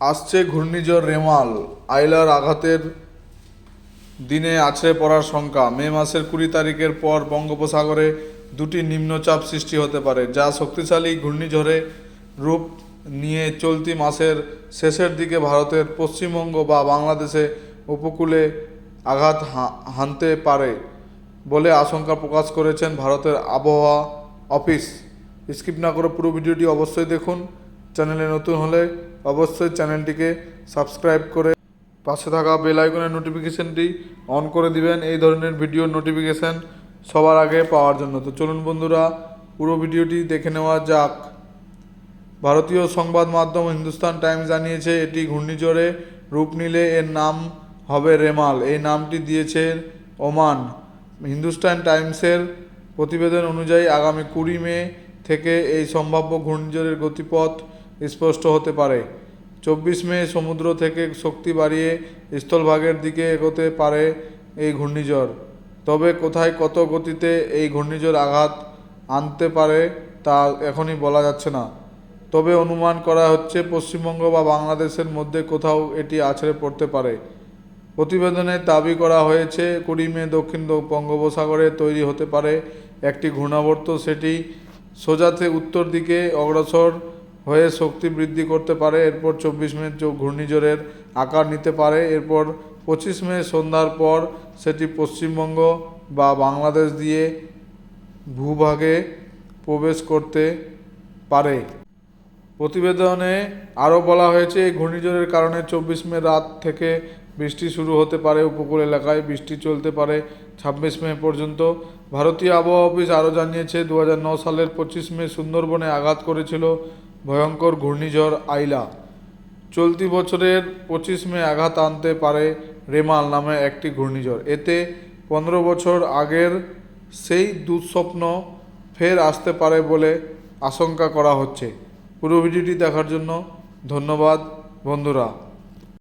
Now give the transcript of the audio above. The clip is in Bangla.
আসছে ঘূর্ণিঝড় রেমাল। আইলার আঘাতের দিনে আছড়ে পড়ার শঙ্কা। মে মাসের 20 তারিখের পর বঙ্গোপসাগরে দুটি নিম্নচাপ সৃষ্টি হতে পারে, যা শক্তিশালী ঘূর্ণিঝড়ে রূপ নিয়ে চলতি মাসের শেষের দিকে ভারতের পশ্চিমবঙ্গ বা বাংলাদেশে উপকূলে আঘাত হানতে পারে বলে আশঙ্কা প্রকাশ করেছেন ভারতের আবহাওয়া অফিস। স্কিপ না করে পুরো ভিডিওটি অবশ্যই দেখুন। চ্যানেলে নতুন হলে অবশ্যই চ্যানেলটিকে সাবস্ক্রাইব করে পাশে থাকা বেল আইকনের নোটিফিকেশনটি অন করে দিবেন এই ধরনের ভিডিওর নোটিফিকেশান সবার আগে পাওয়ার জন্য। তো চলুন বন্ধুরা, পুরো ভিডিওটি দেখে নেওয়া যাক। ভারতীয় সংবাদ মাধ্যম হিন্দুস্তান টাইমস জানিয়েছে, এটি ঘূর্ণিঝড়ে রূপ নিলে এর নাম হবে রেমাল। এই নামটি দিয়েছে ওমান। হিন্দুস্তান টাইমসের প্রতিবেদন অনুযায়ী আগামী 20 মে থেকে এই সম্ভাব্য ঘূর্ণিঝড়ের গতিপথ স্পষ্ট হতে পারে। 24 মে সমুদ্র থেকে শক্তি বাড়িয়ে স্থলভাগের দিকে এগোতে পারে এই ঘূর্ণিঝড়। তবে কোথায় কত গতিতে এই ঘূর্ণিঝড় আঘাত আনতে পারে তা এখনই বলা যাচ্ছে না। তবে অনুমান করা হচ্ছে পশ্চিমবঙ্গ বা বাংলাদেশের মধ্যে কোথাও এটি আছড়ে পড়তে পারে। প্রতিবেদনে দাবি করা হয়েছে 20 মে দক্ষিণ বঙ্গোপসাগরে তৈরি হতে পারে একটি ঘূর্ণাবর্ত। সেটি সোজাতে উত্তর দিকে অগ্রসর হয়ে শক্তি বৃদ্ধি করতে পারে। এরপর 24 মে ঘূর্ণিঝড়ের আকার নিতে পারে। এরপর 25 মে সন্ধ্যার পর সেটি পশ্চিমবঙ্গ বা বাংলাদেশ দিয়ে ভূভাগে প্রবেশ করতে পারে। প্রতিবেদনে আরও বলা হয়েছে, এই ঘূর্ণিঝড়ের কারণে 24 মে রাত থেকে বৃষ্টি শুরু হতে পারে। উপকূল এলাকায় বৃষ্টি চলতে পারে 26 মে পর্যন্ত। ভারতীয় আবহাওয়া অফিস আরও জানিয়েছে, 2009 সালের 25 মে সুন্দরবনে আঘাত করেছিল ভয়ঙ্কর ঘূর্ণিঝড় আইলা। চলতি বছরের 25 মে আঘাত আনতে পারে রেমাল নামে একটি ঘূর্ণিঝড়। এতে 15 বছর আগের সেই দুঃস্বপ্ন ফের আসতে পারে বলে আশঙ্কা করা হচ্ছে। পুরো ভিডিওটি দেখার জন্য ধন্যবাদ বন্ধুরা।